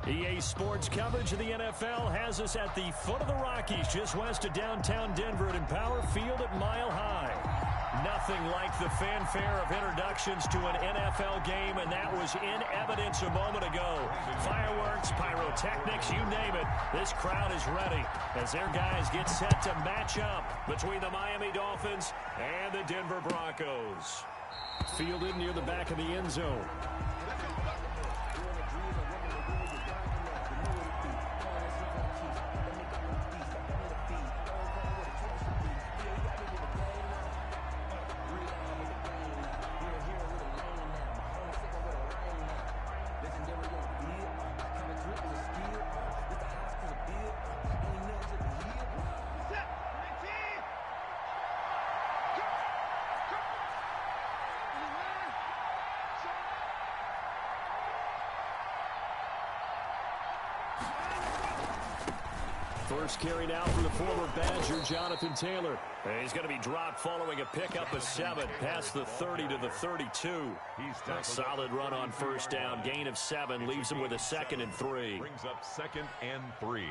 EA Sports coverage of the NFL has us at the foot of the Rockies, just west of downtown Denver at Empower Field at Mile High. Nothing like the fanfare of introductions to an NFL game, and that was in evidence a moment ago. Fireworks, pyrotechnics, you name it. This crowd is ready as their guys get set to match up between the Miami Dolphins and the Denver Broncos. Fielded near the back of the end zone. First carry now for the former Badger, Jonathan Taylor. He's going to be dropped following a pickup of 7 past the 30 to the 32. A solid run on first down. Gain of 7 leaves him with a 2nd and 3. Brings up 2nd and 3.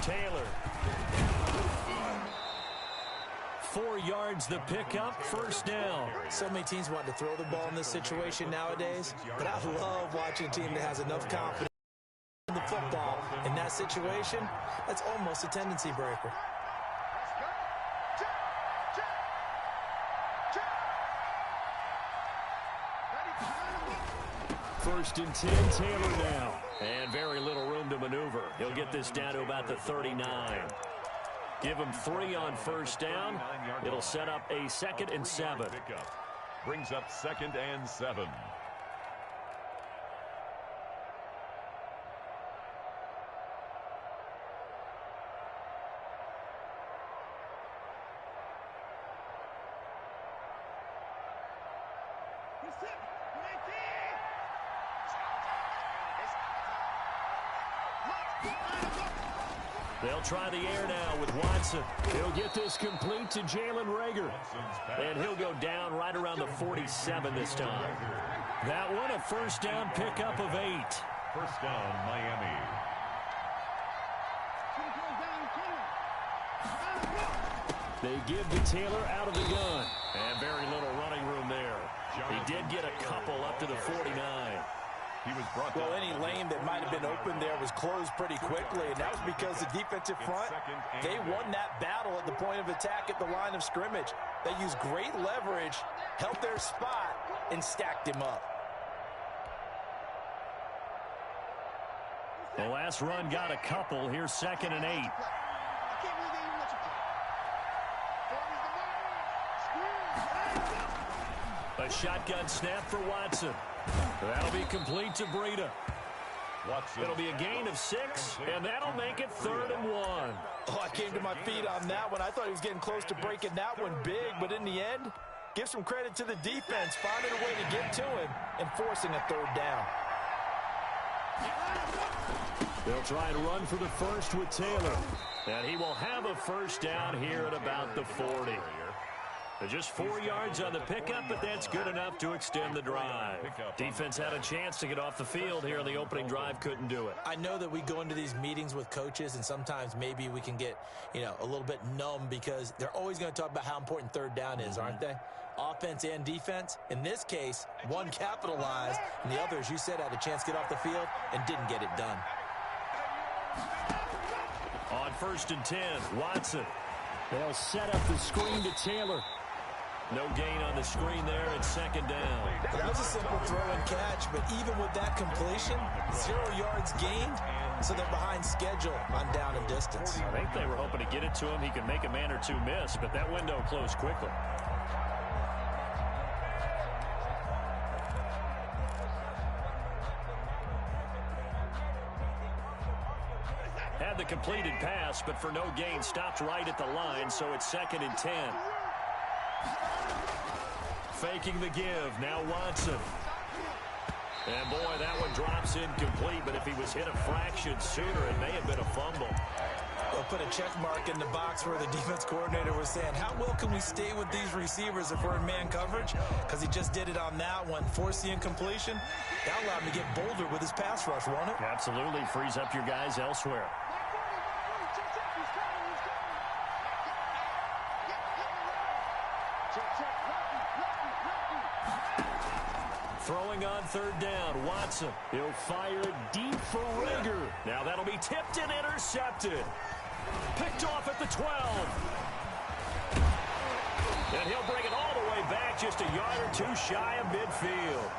Taylor. 4 yards the pickup, first down. So many teams want to throw the ball in this situation nowadays, but I love watching a team that has enough confidence in the football. In that situation, that's almost a tendency breaker. First and 10, Taylor now. And very little room to maneuver. He'll get this down to about the 39. Give him 3 on first down. It'll set up a 2nd and 7. Brings up 2nd and 7. They'll try the air now with Watson. He'll get this complete to Jalen Reagor. And he'll go down right around the 47 this time. That one, a first down pickup of 8. First down, Miami. They give to Taylor out of the gun. And very little running room there. He did get a couple up to the 49. He was brought well, any lane that might have been open there was closed pretty quickly, and that was because the defensive front, they won that battle at the point of attack at the line of scrimmage. They used great leverage, held their spot, and stacked him up. The last run got a couple. Here's 2nd and 8. A shotgun snap for Watson. That'll be complete to Breida. Watson. It'll be a gain of 6, and that'll make it 3rd and 1. Oh, I came to my feet on that one. I thought he was getting close to breaking that one big, but in the end, give some credit to the defense, finding a way to get to him and forcing a 3rd down. They'll try and run for the first with Taylor. And he will have a first down here at about the 40. Just 4 yards on the pickup, but that's good enough to extend the drive. Defense had a chance to get off the field here on the opening drive, couldn't do it. I know that we go into these meetings with coaches, and sometimes maybe we can get, a little bit numb because they're always going to talk about how important 3rd down is, aren't they? Offense and defense. In this case, one capitalized, and the other, as you said, had a chance to get off the field and didn't get it done. On 1st and 10, Watson. They'll set up the screen to Taylor. No gain on the screen there at 2nd down. That was a simple throw and catch, but even with that completion, 0 yards gained, so they're behind schedule on down and distance. I think they were hoping to get it to him. He could make a man or two miss, but that window closed quickly. completed pass, but for no gain, stopped right at the line, so it's 2nd and 10. Faking the give, now Watson. And boy, that one drops incomplete, but if he was hit a fraction sooner, it may have been a fumble. They'll put a check mark in the box where the defense coordinator was saying, how well can we stay with these receivers if we're in man coverage? Because he just did it on that one. Force the incompletion. That allowed him to get bolder with his pass rush, won't it? Absolutely. Frees up your guys elsewhere. Throwing on 3rd down, Watson. He'll fire it deep for Rager. Now that'll be tipped and intercepted. Picked off at the 12. And he'll bring it all the way back, just a yard or two shy of midfield.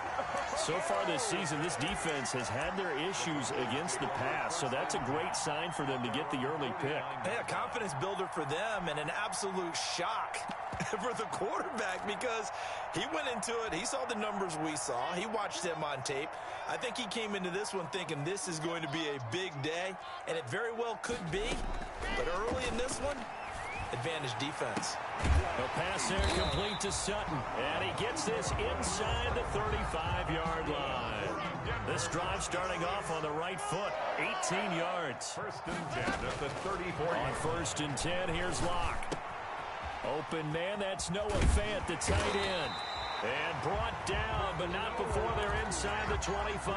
So far this season, this defense has had their issues against the pass, so that's a great sign for them to get the early pick. Yeah, confidence builder for them and an absolute shock for the quarterback because he went into it. He saw the numbers we saw. He watched them on tape. I think he came into this one thinking this is going to be a big day, and it very well could be. But early in this one, advantage defense. A pass there complete to Sutton, and he gets this inside the 35-yard line. This drive starting off on the right foot, 18 yards. 1st and 10 at the 34. On 1st and 10, here's Locke. Open man, that's Noah Fant, the tight end. And brought down, but not before they're inside the 25.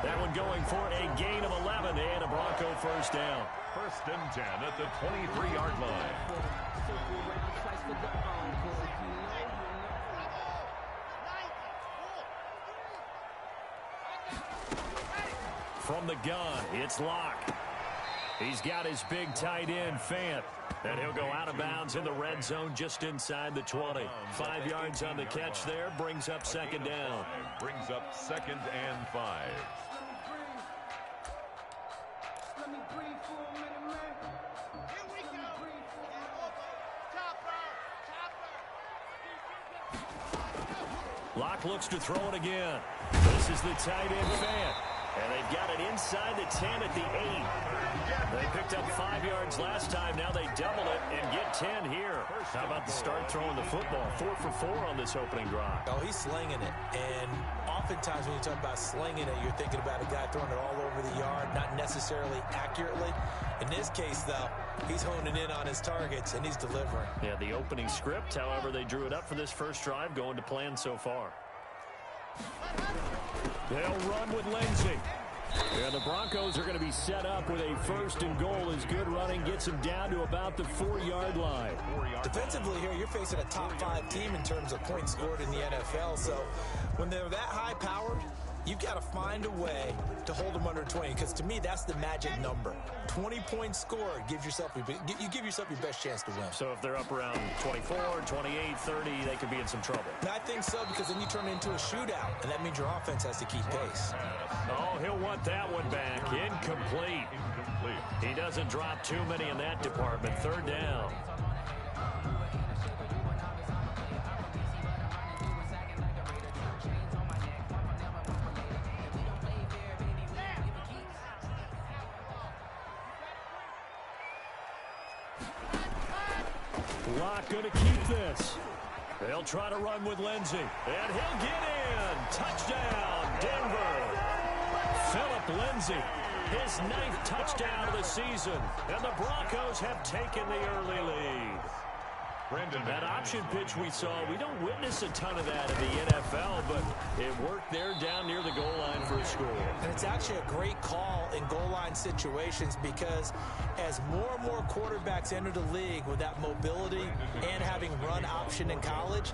That one going for a gain of 11 and a Bronco 1st down. 1st and 10 at the 23-yard line. From the gun, it's Locke. He's got his big tight end, Fant. And he'll go out of bounds in the red zone just inside the 20. 5 yards on the catch there, brings up 2nd down. Brings up 2nd and 5. Locke looks to throw it again. This is the tight end, Fant. And they've got it inside the 10 at the 8. They picked up 5 yards last time. Now they double it and get 10 here. How about the start throwing the football? 4 for 4 on this opening drive. Oh, he's slinging it. And oftentimes when you talk about slinging it, you're thinking about a guy throwing it all over the yard, not necessarily accurately. In this case, though, he's honing in on his targets, and he's delivering. Yeah, the opening script, however, they drew it up for this first drive, going to plan so far. They'll run with Lindsey. And the Broncos are going to be set up with a 1st and goal as good running gets them down to about the 4-yard line. Defensively here, you're facing a top 5 team in terms of points scored in the NFL. So when they're that high-powered, you've got to find a way to hold them under 20, because to me, that's the magic number. 20 points scored, you give yourself your best chance to win. So if they're up around 24, 28, 30, they could be in some trouble. And I think so, because then you turn it into a shootout, and that means your offense has to keep pace. Oh, he'll want that one back. Incomplete. He doesn't drop too many in that department. 3rd down. Locke going to keep this. They'll try to run with Lindsey. And he'll get in. Touchdown, Denver. Phillip Lindsey, his 9th touchdown of the season. And the Broncos have taken the early lead. That option pitch we saw, we don't witness a ton of that in the NFL, but it worked there down near the goal line for a score. And it's actually a great call in goal line situations, because as more and more quarterbacks enter the league with that mobility and having run option in college,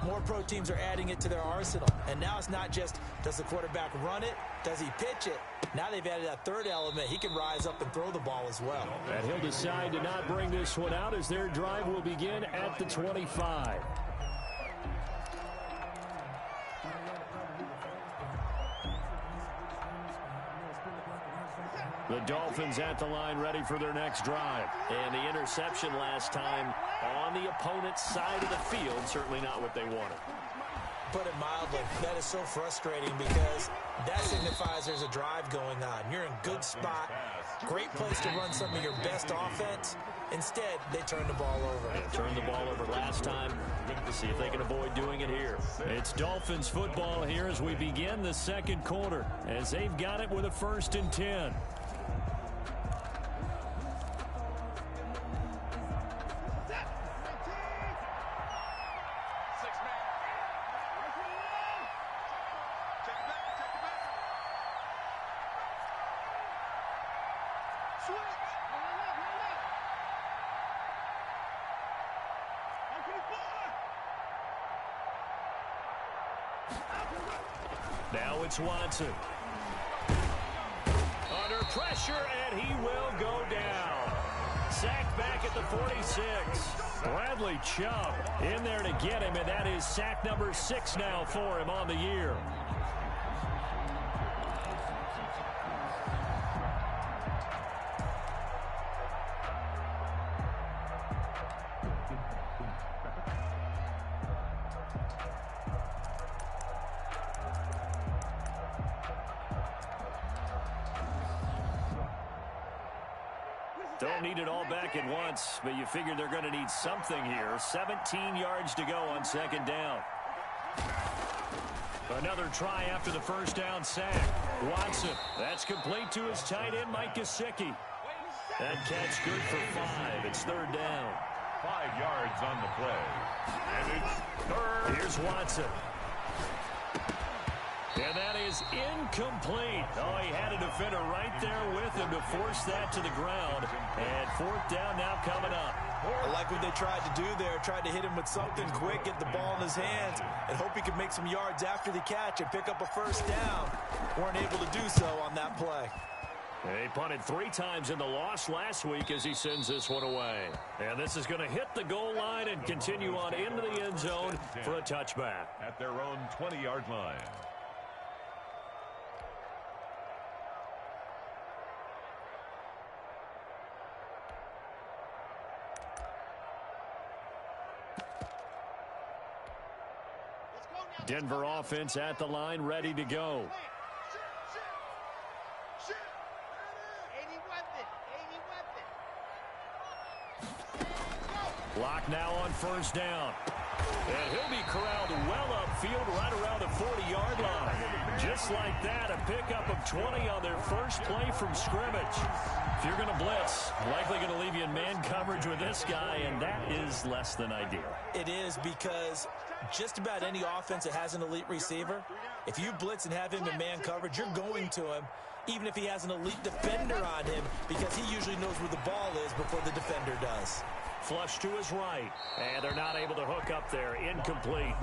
more pro teams are adding it to their arsenal. And now it's not just, does the quarterback run it? Does he pitch it? Now they've added that 3rd element. He can rise up and throw the ball as well. And he'll decide to not bring this one out as their drive will begin at the 25. The Dolphins at the line, ready for their next drive. And the interception last time on the opponent's side of the field, certainly not what they wanted. put it mildly. That is so frustrating because that signifies there's a drive going on. You're in good spot, great place to run some of your best offense. Instead, they turn the ball over. They turned the ball over last time. Let's see if they can avoid doing it here. It's Dolphins football here as we begin the second quarter, as they've got it with a 1st and 10. Now it's Watson. Under pressure, and he will go down. Sacked back at the 46. Bradley Chubb in there to get him, and that is sack number 6 now for him on the year. Don't need it all back at once, but you figure they're going to need something here. 17 yards to go on 2nd down. Another try after the 1st down sack. Watson, that's complete to his tight end, Mike Gesicki. That catch good for 5. It's 3rd down. 5 yards on the play. And it's 3rd. Here's Watson. And that is incomplete. Oh, he had a defender right there with him to force that to the ground. And 4th down now coming up. I like what they tried to do there. Tried to hit him with something quick, get the ball in his hands, and hope he could make some yards after the catch and pick up a 1st down. Weren't able to do so on that play. He punted 3 times in the loss last week as he sends this one away. And this is going to hit the goal line and continue on into the end zone for a touchback. At their own 20-yard line. Denver offense at the line, ready to go. Lock now on 1st down. And he'll be corralled well upfield right around the 40-yard line. Just like that, a pickup of 20 on their first play from scrimmage. If you're going to blitz, likely going to leave you in man coverage with this guy, and that is less than ideal. It is, because just about any offense that has an elite receiver, if you blitz and have him in man coverage, you're going to him, even if he has an elite defender on him, because he usually knows where the ball is before the defender does. Flush to his right, and they're not able to hook up there. Incomplete.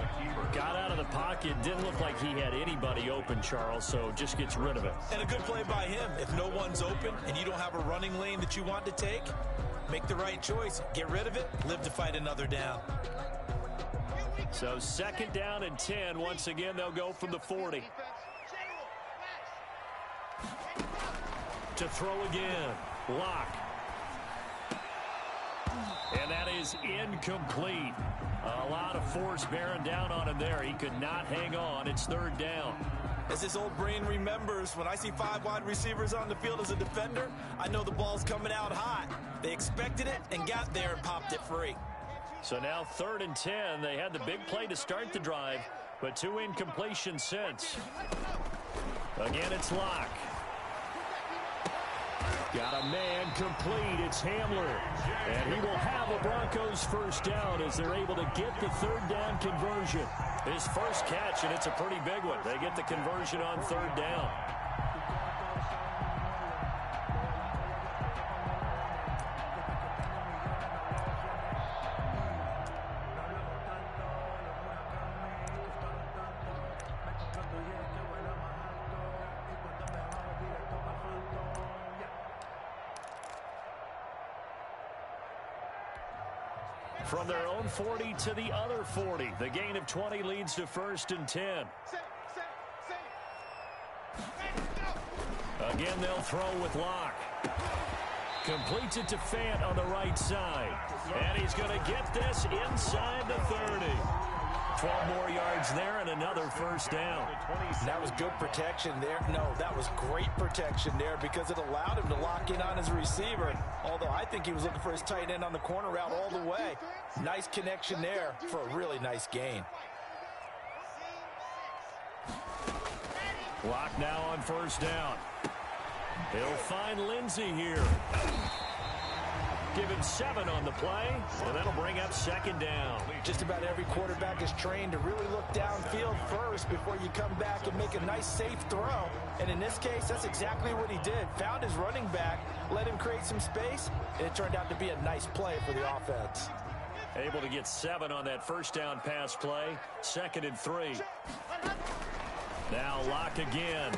Got out of the pocket. Didn't look like he had anybody open, Charles, so just gets rid of it. And a good play by him. If no one's open and you don't have a running lane that you want to take, make the right choice. Get rid of it. Live to fight another down. So 2nd down and 10. Once again, they'll go from the 40. To throw again. Lock. And that is incomplete. A lot of force bearing down on him there. He could not hang on. It's 3rd down. As his old brain remembers, when I see 5 wide receivers on the field as a defender, I know the ball's coming out hot. They expected it and got there and popped it free. So now 3rd and 10. They had the big play to start the drive, but 2 incompletions since. Again, it's Lock. Got a man complete. It's Hamler. And he will have a Broncos 1st down as they're able to get the 3rd down conversion. His first catch, and it's a pretty big one. They get the conversion on 3rd down. From their own 40 to the other 40. The gain of 20 leads to 1st and 10. Again, they'll throw with Lock. Completes it to Fant on the right side. And he's going to get this inside the 30. 12 more yards there and another first down. That was good protection there. No, that was great protection there because it allowed him to lock in on his receiver. Although I think he was looking for his tight end on the corner route all the way. Nice connection there for a really nice gain. Clock now on first down. He'll find Lindsey here. Give him 7 on the play, and that'll bring up second down. Just about every quarterback is trained to really look downfield first before you come back and make a nice, safe throw. And in this case, that's exactly what he did. Found his running back, let him create some space, and it turned out to be a nice play for the offense. Able to get 7 on that first down pass play. 2nd and 3. Now Locke again.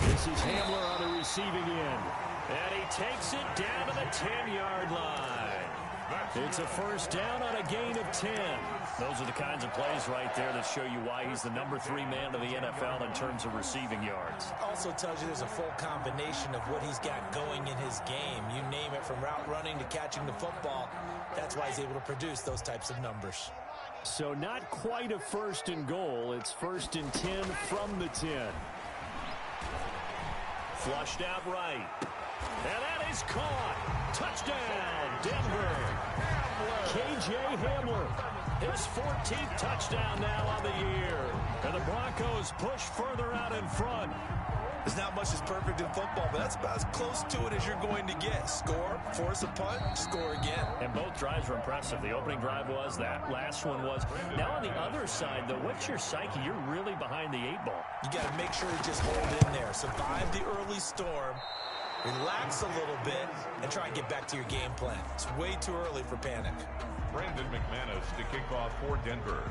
This is Hamler on the receiving end. And he takes it down to the 10-yard line. It's a first down on a gain of 10. Those are the kinds of plays right there that show you why he's the number 3 man of the NFL in terms of receiving yards. Also tells you there's a full combination of what he's got going in his game. You name it, from route running to catching the football. That's why he's able to produce those types of numbers. So not quite a 1st and goal. It's 1st and 10 from the 10. Flushed out right. And that is caught. Touchdown, Denver. K.J. Hamler. His 14th touchdown now on the year. And the Broncos push further out in front. There's not much that's perfect in football, but that's about as close to it as you're going to get. Score, force a punt, score again. And both drives were impressive. The opening drive was, that last one was. Now on the other side, though, what's your psyche? You're really behind the 8 ball. You got to make sure you just hold in there. Survive the early storm. Relax a little bit and try and get back to your game plan. It's way too early for panic. Brandon McManus to kick off for Denver.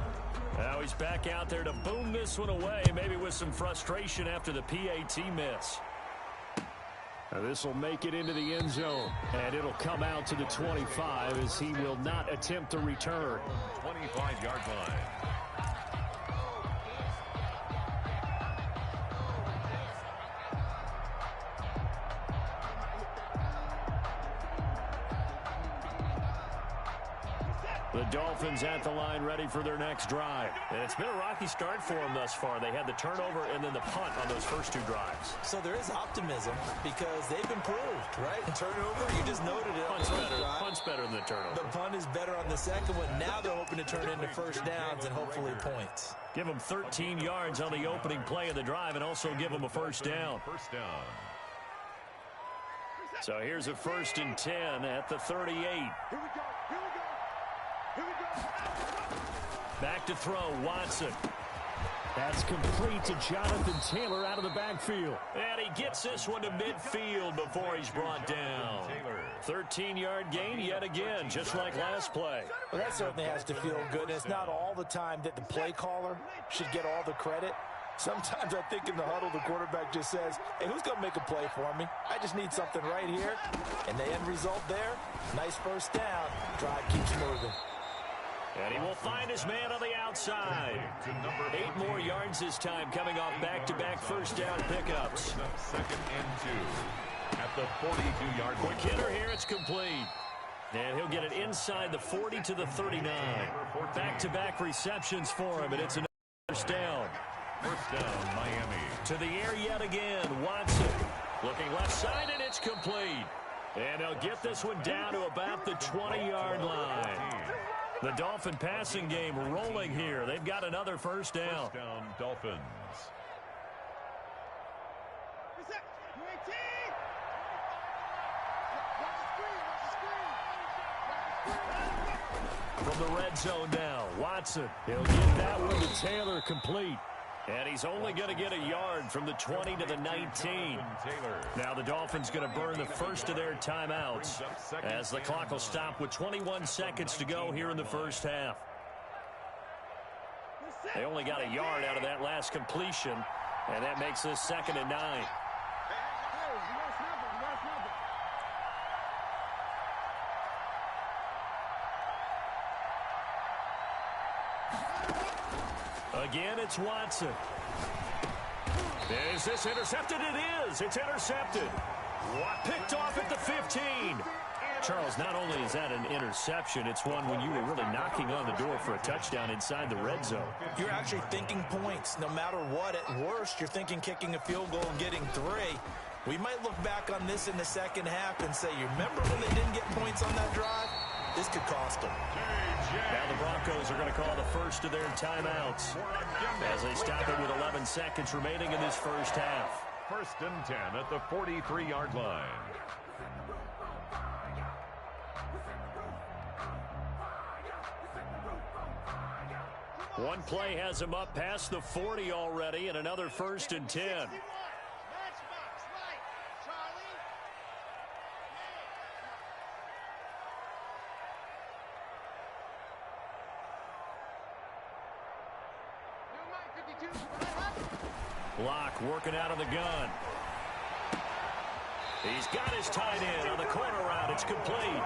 Now he's back out there to boom this one away, maybe with some frustration after the PAT miss. Now this will make it into the end zone, and it'll come out to the 25 as he will not attempt to return. 25-yard line. The Dolphins at the line, ready for their next drive. And it's been a rocky start for them thus far. They had the turnover and then the punt on those first 2 drives. So there is optimism because they've improved, right? Turnover, you just noted it. Punt's better than the turnover. The punt is better on the second one. Now they're hoping to turn into first downs and hopefully points. Give them 13 yards on the opening play of the drive and also give them a first down. First down. So here's a 1st and 10 at the 38. Back to throw, Watson. That's complete to Jonathan Taylor out of the backfield. And he gets this one to midfield before he's brought down. 13-yard gain yet again, just like last play. Well, that certainly has to feel good. It's not all the time that the play caller should get all the credit. Sometimes I think in the huddle, the quarterback just says, hey, who's going to make a play for me? I just need something right here. And the end result there, nice first down. Drive keeps moving. And he will find his man on the outside. 8 more yards this time, coming off back-to-back first down pickups. 2nd and 2 at the 42-yard line. Quick hitter here, it's complete. And he'll get it inside the 40 to the 39. Back-to-back receptions for him, and it's another first down. First down, Miami. To the air yet again, Watson. Looking left side, and it's complete. And they'll get this one down to about the 20-yard line. The Dolphin passing game rolling here. They've got another first down. First down, Dolphins. From the red zone now, Watson. He'll get that one to Taylor complete. And he's only going to get a yard from the 20 to the 19. Now the Dolphins going to burn the first of their timeouts as the clock will stop with 21 seconds to go here in the first half. They only got a yard out of that last completion, and that makes this 2nd and 9. Again, it's Watson. Is this intercepted? It is. It's intercepted. Picked off at the 15. Charles, not only is that an interception, it's one when you were really knocking on the door for a touchdown inside the red zone. You're actually thinking points. No matter what, at worst, you're thinking kicking a field goal and getting 3. We might look back on this in the second half and say, you remember when they didn't get points on that drive? This could cost them. Now the Broncos are going to call the first of their timeouts as they stop it with 11 seconds remaining in this first half. 1st and 10 at the 43-yard line. One play has him up past the 40 already, and another 1st and 10. Locke working out of the gun. He's got his tight end on the corner route. It's complete.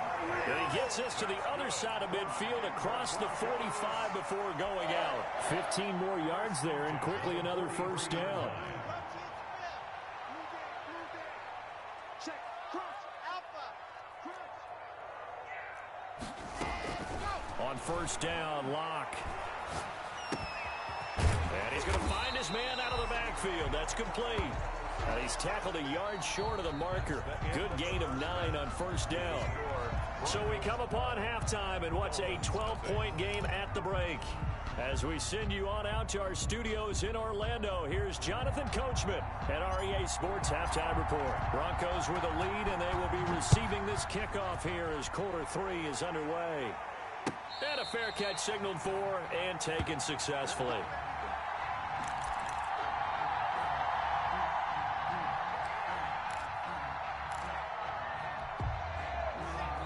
And he gets this to the other side of midfield across the 45 before going out. 15 more yards there and quickly another 1st down. On 1st down, Locke. And he's going to find his man out of the backfield. That's complete. And he's tackled a yard short of the marker. Good gain of 9 on 1st down. So we come upon halftime and what's a 12-point game at the break. As we send you on out to our studios in Orlando, here's Jonathan Coachman at REA Sports Halftime Report. Broncos with a lead, and they will be receiving this kickoff here as quarter 3 is underway. And a fair catch signaled for and taken successfully.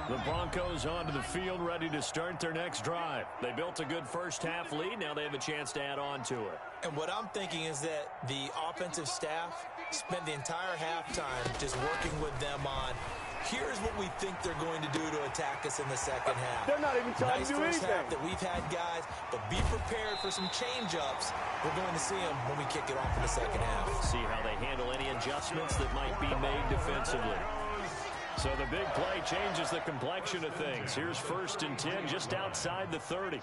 The Broncos onto the field, ready to start their next drive. They built a good first half lead. Now they have a chance to add on to it. And what I'm thinking is that the offensive staff spent the entire halftime just working with them on, here's what we think they're going to do to attack us in the second half. They're not even trying to do anything. Nice first half that we've had, guys, but be prepared for some change-ups. We're going to see them when we kick it off in the second half. See how they handle any adjustments that might be made defensively. So the big play changes the complexion of things. Here's 1st and 10 just outside the 30.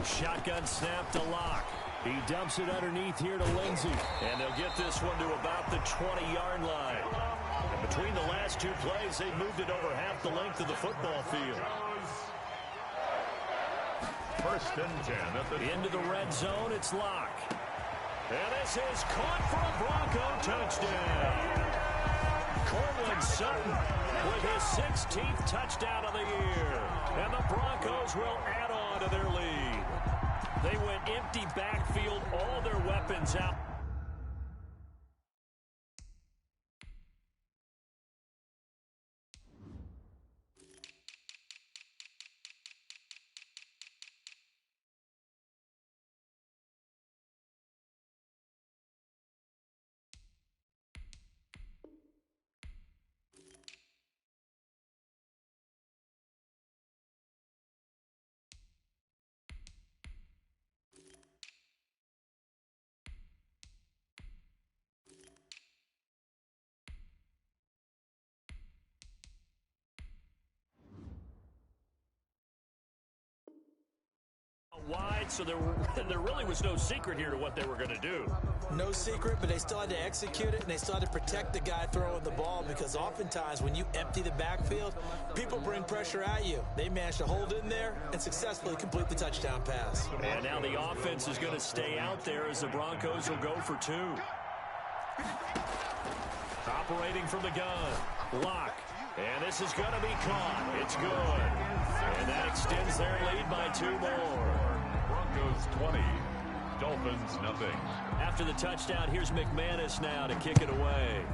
Shotgun snap to Locke. He dumps it underneath here to Lindsey. And they'll get this one to about the 20-yard line. And between the last 2 plays, they've moved it over half the length of the football field. 1st and 10 at the into the red zone. It's Locke. And this is caught for a Bronco touchdown. Cortland Sutton with his 16th touchdown of the year. And the Broncos will add on to their lead. They went empty backfield, all their weapons out. Wide, so there really was no secret here to what they were going to do. No secret, but they still had to execute it, and they still had to protect the guy throwing the ball, because oftentimes when you empty the backfield, people bring pressure at you. They managed to hold in there and successfully complete the touchdown pass. And now the offense is going to stay out there as the Broncos will go for 2. Operating from the gun, Locke. And this is going to be caught. It's good. And that extends their lead by 2 more. Broncos 20, Dolphins nothing. After the touchdown, here's McManus now to kick it away.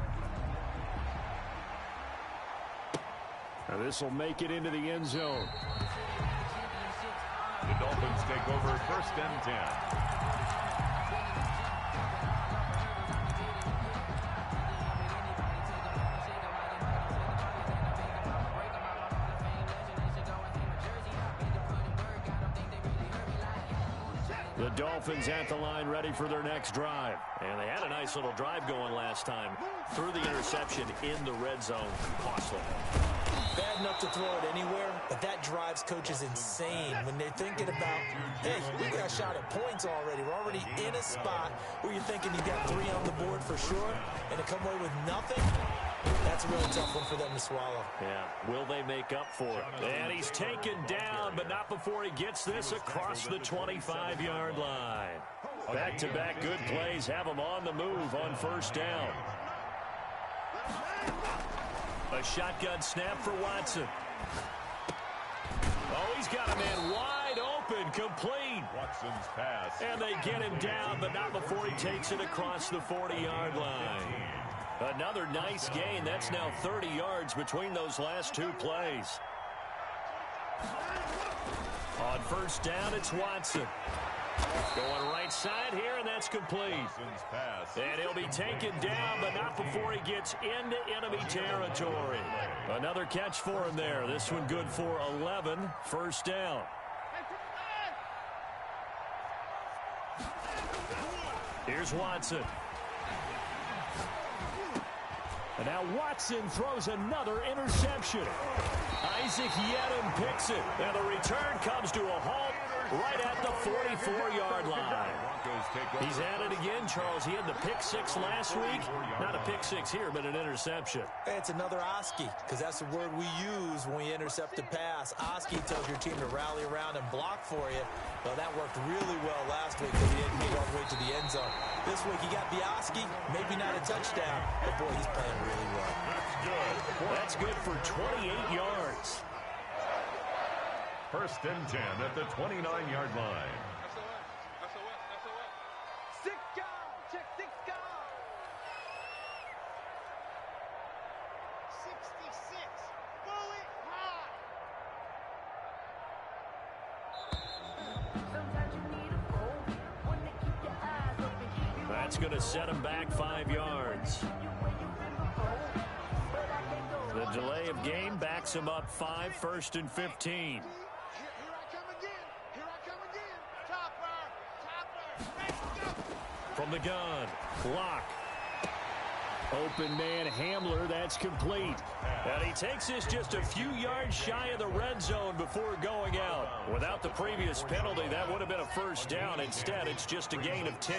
Now this will make it into the end zone. The Dolphins take over 1st and 10. The Dolphins at the line ready for their next drive. And they had a nice little drive going last time. Threw the interception in the red zone. Costly. Bad enough to throw it anywhere, but that drives coaches insane when they're thinking about, hey, we got a shot at points already. We're already in a spot where you're thinking you got 3 on the board for sure, and to come away with nothing, that's a really tough one for them to swallow. Yeah, will they make up for it? And he's taken down, but not before he gets this across the 25-yard line. Back-to-back good plays have him on the move on first down. A shotgun snap for Watson. Oh, he's got a man wide open, complete. Watson's pass. And they get him down, but not before he takes it across the 40-yard line. Another nice gain. That's now 30 yards between those last 2 plays. On first down, it's Watson. Going right side here, and that's complete. And he'll be taken down, but not before he gets into enemy territory. Another catch for him there. This one good for 11. First down. Here's Watson. And now Watson throws another interception. Isaac Yiadom picks it. And the return comes to a halt right at the 44-yard line. He's at it again, Charles. He had the pick 6 last week. Not a pick 6 here, but an interception. It's another Oski, because that's the word we use when we intercept a pass. Oski tells your team to rally around and block for you. Well, that worked really well last week because he didn't get all the way to the end zone. This week he got the Oski, maybe not a touchdown, but boy, he's playing really well. That's good for 28 yards. First and 10 at the 29-yard line. That's going to set him back 5 yards. The delay of game backs him up 5, first and 15. From the gun, Locke. Open man Hamler, that's complete. And he takes this just a few yards shy of the red zone before going out. Without the previous penalty, that would have been a first down. Instead, it's just a gain of 10.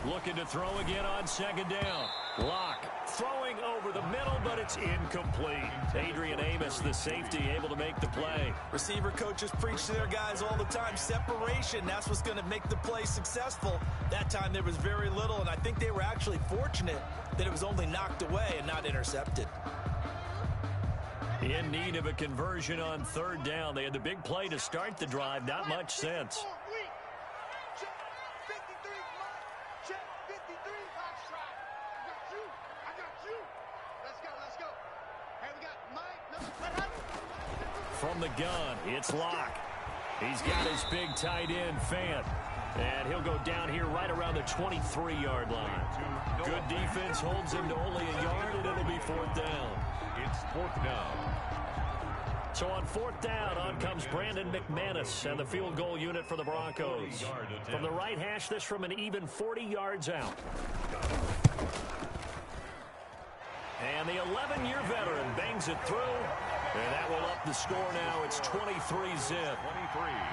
Looking to throw again on second down. Locke throwing over the middle, but it's incomplete. Adrian Amos, the safety, able to make the play. Receiver coaches preach to their guys all the time. Separation, that's what's going to make the play successful. That time there was very little, and I think they were actually fortunate that it was only knocked away and not intercepted. In need of a conversion on third down. They had the big play to start the drive. Not much sense. From the gun, it's Locke. He's got his big tight end, Fant. And he'll go down here right around the 23-yard line. Good defense holds him to only a yard, and it'll be fourth down. It's fourth down. So on fourth down, on comes Brandon McManus and the field goal unit for the Broncos. From the right hash, this from an even 40 yards out. And the 11-year veteran bangs it through. And that will up the score now. It's 23-zip.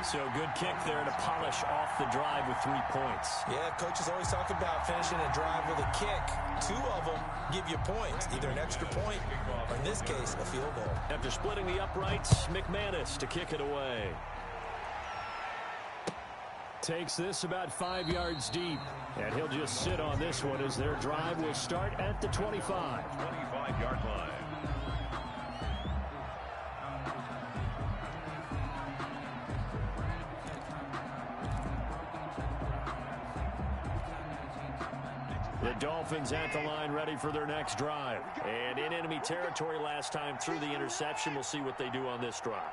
So good kick there to polish off the drive with 3 points. Yeah, coaches always talk about finishing a drive with a kick. 2 of them give you points, either an extra point or, in this case, a field goal. After splitting the uprights, McManus to kick it away. Takes this about 5 yards deep. And he'll just sit on this one as their drive will start at the 25. 25-yard line. The Dolphins at the line ready for their next drive. And in enemy territory last time through the interception. We'll see what they do on this drive.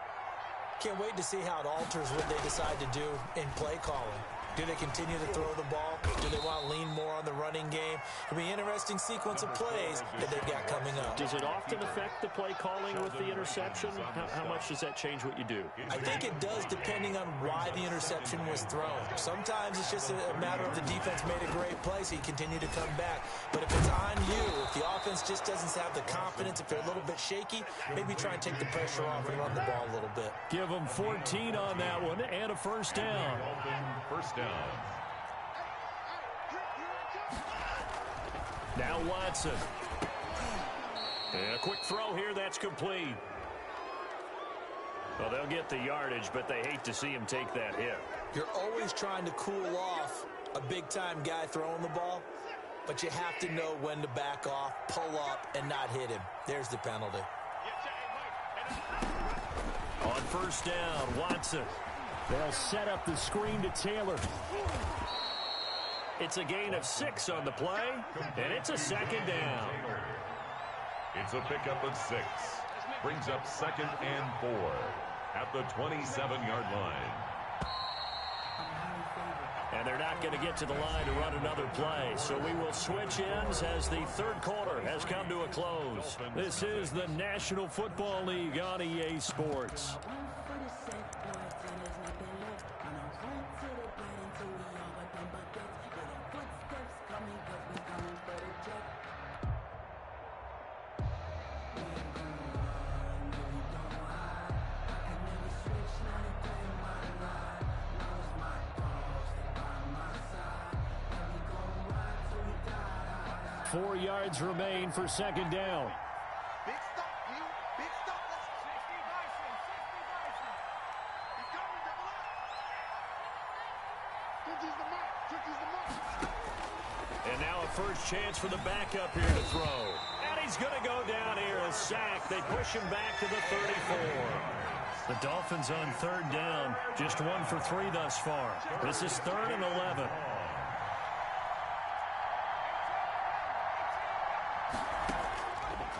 Can't wait to see how it alters what they decide to do in play calling. Do they continue to throw the ball? Do they want to lean more on the running game? It'll be an interesting sequence of plays that they've got coming up. Does it often affect the play calling with the interception? How much does that change what you do? I think it does, depending on why the interception was thrown. Sometimes it's just a matter of the defense made a great play, so you continue to come back. But if it's on you, if the offense just doesn't have the confidence, if they're a little bit shaky, maybe try and take the pressure off and run the ball a little bit. Give them 14 on that one and a first down. First down. Now Watson. And a quick throw here, that's complete. Well, they'll get the yardage, but they hate to see him take that hit. You're always trying to cool off a big-time guy throwing the ball, but you have to know when to back off, pull up, and not hit him. There's the penalty. On first down, Watson. They'll set up the screen to Taylor. It's a gain of 6 on the play, and it's a second down. It's a pickup of 6. Brings up 2nd and 4 at the 27-yard line. And they're not going to get to the line to run another play. So we will switch ends as the third quarter has come to a close. This is the National Football League on EA Sports. Four yards remain for second down. Big stop, you. Big stop. And now a first chance for the backup here to throw. And he's going to go down here, a sack. They push him back to the 34. The Dolphins on third down, just 1 for 3 thus far. This is 3rd and 11.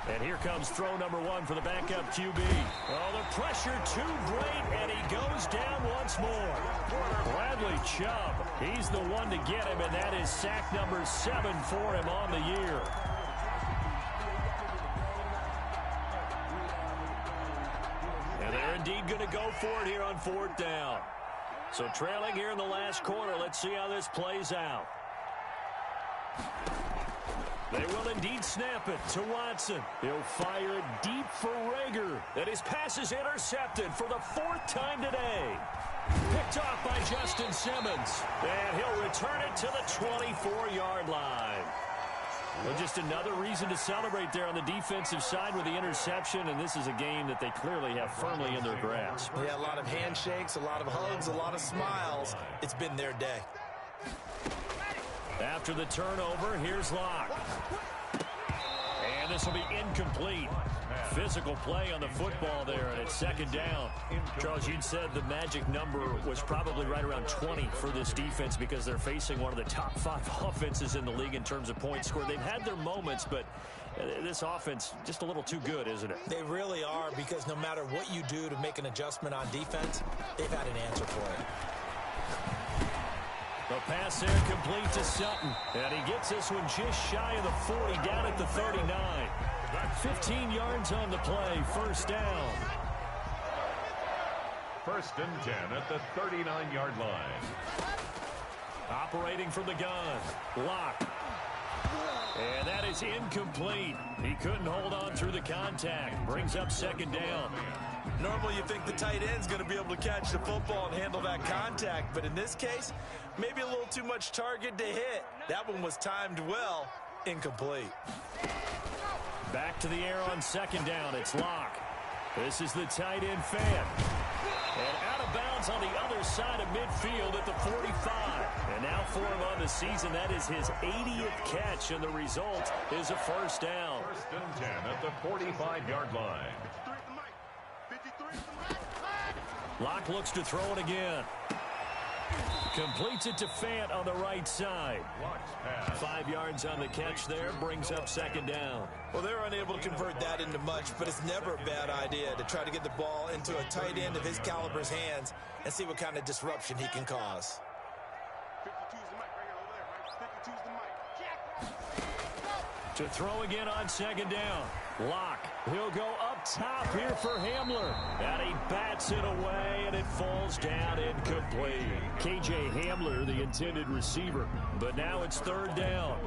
And here comes throw number 1 for the backup QB. Oh, the pressure too great, and he goes down once more. Bradley Chubb, he's the one to get him, and that is sack number 7 for him on the year. And they're indeed going to go for it here on 4th down. So trailing here in the last quarter, let's see how this plays out. They will indeed snap it to Watson. He'll fire it deep for Rager. And his pass is intercepted for the 4th time today. Picked off by Justin Simmons. And he'll return it to the 24-yard line. Well, just another reason to celebrate there on the defensive side with the interception. And this is a game that they clearly have firmly in their grasp. Yeah, a lot of handshakes, a lot of hugs, a lot of smiles. It's been their day. After the turnover, here's Locke. And this will be incomplete. Physical play on the football there, and it's second down. Charles, you'd said the magic number was probably right around 20 for this defense because they're facing one of the top 5 offenses in the league in terms of points scored. They've had their moments, but this offense just a little too good, isn't it? They really are, because no matter what you do to make an adjustment on defense, they've had an answer for it. The pass there complete to Sutton. And he gets this one just shy of the 40, down at the 39. 15 yards on the play, first down. 1st and 10 at the 39-yard line. Operating from the gun, Locke. And that is incomplete. He couldn't hold on through the contact. Brings up second down. Normally you think the tight end's going to be able to catch the football and handle that contact, but in this case, maybe a little too much target to hit. That one was timed well, incomplete. Back to the air on second down, it's Locke. This is the tight end Fant. And out of bounds on the other side of midfield at the 45. And now for him on the season, that is his 80th catch, and the result is a first down. 1st and 10 at the 45-yard line. Locke looks to throw it again. Completes it to Fant on the right side. 5 yards on the catch there, brings up second down. Well, they're unable to convert that into much, but it's never a bad idea to try to get the ball into a tight end of his caliber's hands and see what kind of disruption he can cause. To throw again on second down. Locke. He'll go up top here for Hamler. And he bats it away, and it falls down incomplete. K.J. Hamler, the intended receiver. But now it's third down.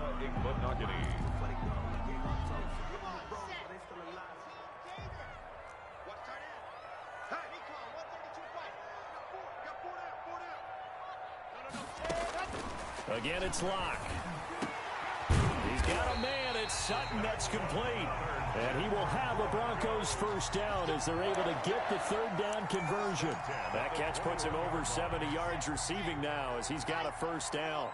Again, it's Locke. He's got a man. It's Sutton. That's complete. And he will have a Broncos first down as they're able to get the third down conversion. That catch puts him over 70 yards receiving now as he's got a first down.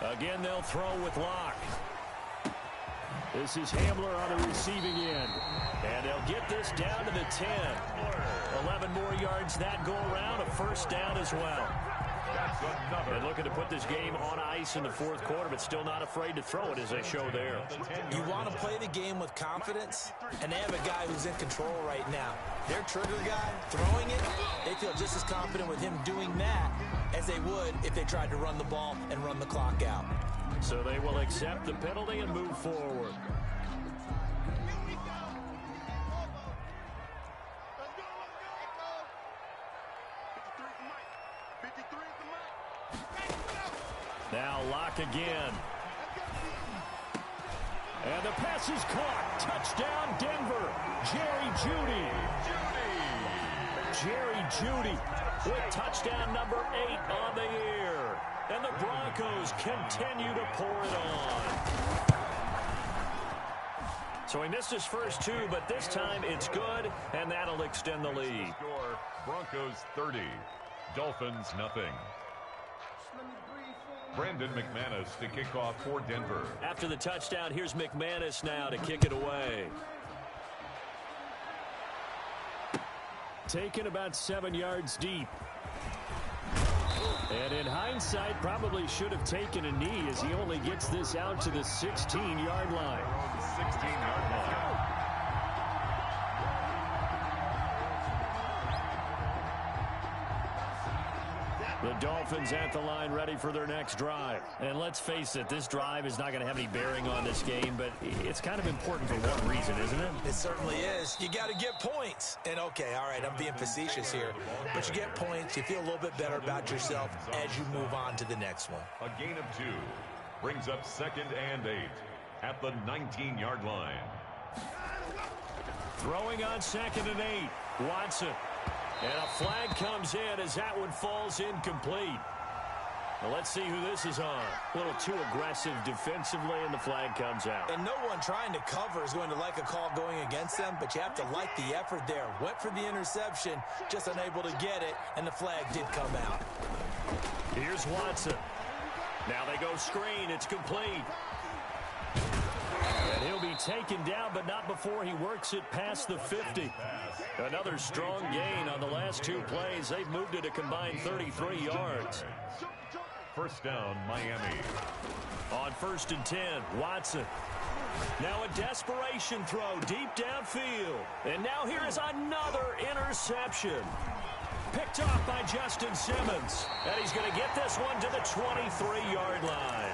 Again, they'll throw with Locke. This is Hamler on the receiving end. And they'll get this down to the 10. 11 more yards that go around. A first down as well. And looking to put this game on ice in the fourth quarter, but still not afraid to throw it as they show there. You want to play the game with confidence, and they have a guy who's in control right now. Their trigger guy throwing it, they feel just as confident with him doing that as they would if they tried to run the ball and run the clock out. So they will accept the penalty and move forward. Now Locke again. And the pass is caught. Touchdown, Denver. Jerry Jeudy. Jerry Jeudy with touchdown number 8 on the year. And the Broncos continue to pour it on. So he missed his first 2, but this time it's good, and that'll extend the lead. Score, Broncos 30, Dolphins nothing. Brandon McManus to kick off for Denver. After the touchdown, here's McManus now to kick it away. Taken about 7 yards deep. And in hindsight, probably should have taken a knee as he only gets this out to the 16-yard line. The 16-yard line. The Dolphins at the line ready for their next drive. And let's face it, this drive is not going to have any bearing on this game, but it's kind of important for one reason, isn't it? It certainly is. You got to get points. And okay, all right, I'm being facetious here, but you get points, you feel a little bit better about yourself as you move on to the next one. A gain of 2 brings up 2nd and 8 at the 19-yard line. Throwing on 2nd and 8, Watson. And a flag comes in as that one falls incomplete. Now let's see who this is on. A little too aggressive defensively, and the flag comes out. And no one trying to cover is going to like a call going against them, but you have to like the effort there. Went for the interception, just unable to get it, and the flag did come out. Here's Watson. Now they go screen. It's complete. And he'll be taken down, but not before he works it past the 50. Another strong gain on the last 2 plays. They've moved it a combined 33 yards. First down, Miami. On 1st and 10, Watson. Now a desperation throw deep downfield. And now here is another interception. Picked off by Justin Simmons. And he's going to get this one to the 23-yard line.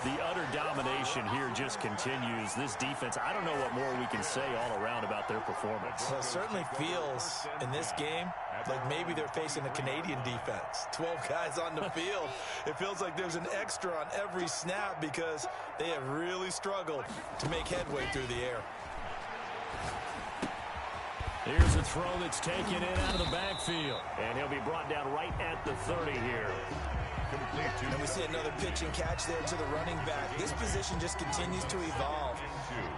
The utter domination here just continues. This defense, I don't know what more we can say all around about their performance. Well, it certainly feels in this game like maybe they're facing a Canadian defense. 12 guys on the field. It feels like there's an extra on every snap because they have really struggled to make headway through the air. Here's a throw that's taken in out of the backfield. And he'll be brought down right at the 30 here. And we see another pitch and catch there to the running back. This position just continues to evolve.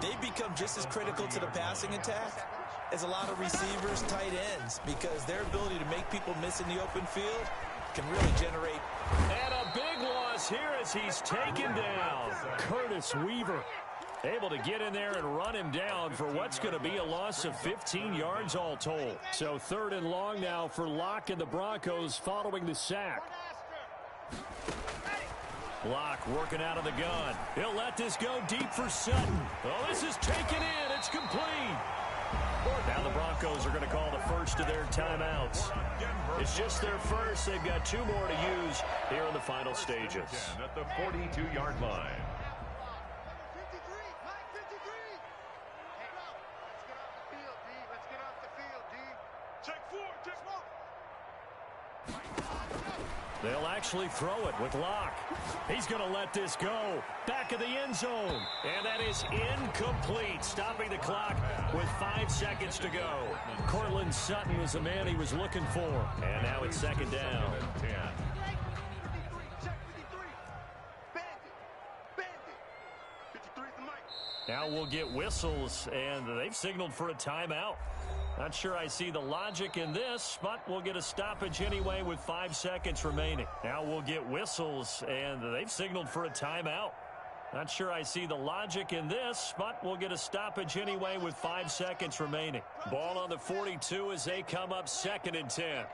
They become just as critical to the passing attack as a lot of receivers, tight ends, because their ability to make people miss in the open field can really generate. And a big loss here as he's taken down. Curtis Weaver able to get in there and run him down for what's going to be a loss of 15 yards all told. So 3rd and long now for Locke and the Broncos following the sack. Locke working out of the gun. He'll let this go deep for Sutton. Oh, this is taken in. It's complete. Now the Broncos are going to call the first of their timeouts. It's just their first. They've got 2 more to use here in the final stages. At the 42-yard line. They'll actually throw it with Locke. He's going to let this go. Back of the end zone. And that is incomplete. Stopping the clock with 5 seconds to go. Cortland Sutton was the man he was looking for. And now it's second down. Now we'll get whistles, and they've signaled for a timeout. Not sure I see the logic in this, but we'll get a stoppage anyway with 5 seconds remaining. Now we'll get whistles, and they've signaled for a timeout. Not sure I see the logic in this, but we'll get a stoppage anyway with 5 seconds remaining. Ball on the 42 as they come up 2nd and 10.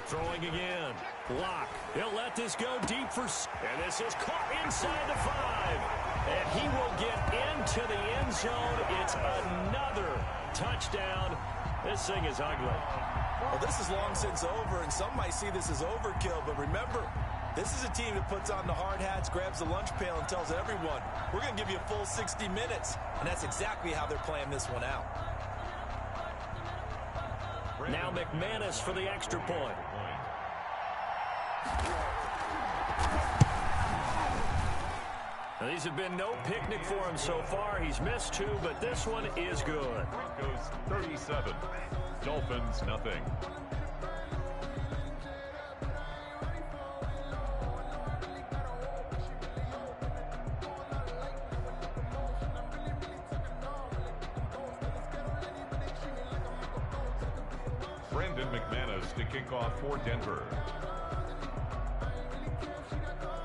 Throwing again. Locke. He'll let this go deep for... And this is caught inside the 5. And he will get into the end zone. It's another touchdown. This thing is ugly. Well, this is long since over, and some might see this as overkill. But remember, this is a team that puts on the hard hats, grabs the lunch pail, and tells everyone, we're going to give you a full 60 minutes. And that's exactly how they're playing this one out. Now McManus for the extra point. Now, these have been no picnic for him so far. He's missed 2, but this one is good. Broncos 37, Dolphins nothing. Brandon McManus to kick off for Denver.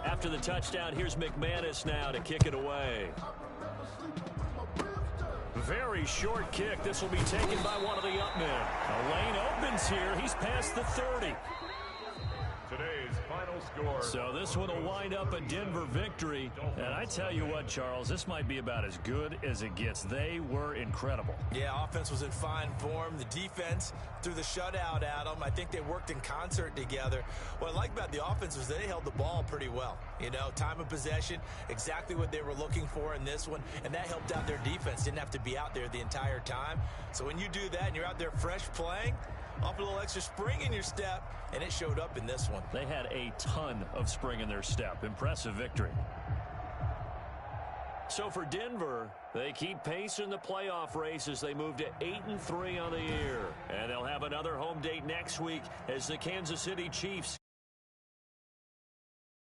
After the touchdown, here's McManus now to kick it away. Very short kick. This will be taken by one of the up men. A lane opens here. He's past the 30. Today's final score. So this one will wind up a Denver victory. And I tell you what, Charles, this might be about as good as it gets. They were incredible. Yeah, offense was in fine form. The defense threw the shutout at them. I think they worked in concert together. What I like about the offense was they held the ball pretty well. You know, time of possession, exactly what they were looking for in this one. And that helped out their defense. Didn't have to be out there the entire time. So when you do that and you're out there fresh playing, off a little extra spring in your step, and it showed up in this one. They had a ton of spring in their step. Impressive victory. So for Denver, they keep pace in the playoff race as they move to 8-3 on the year. And they'll have another home date next week as the Kansas City Chiefs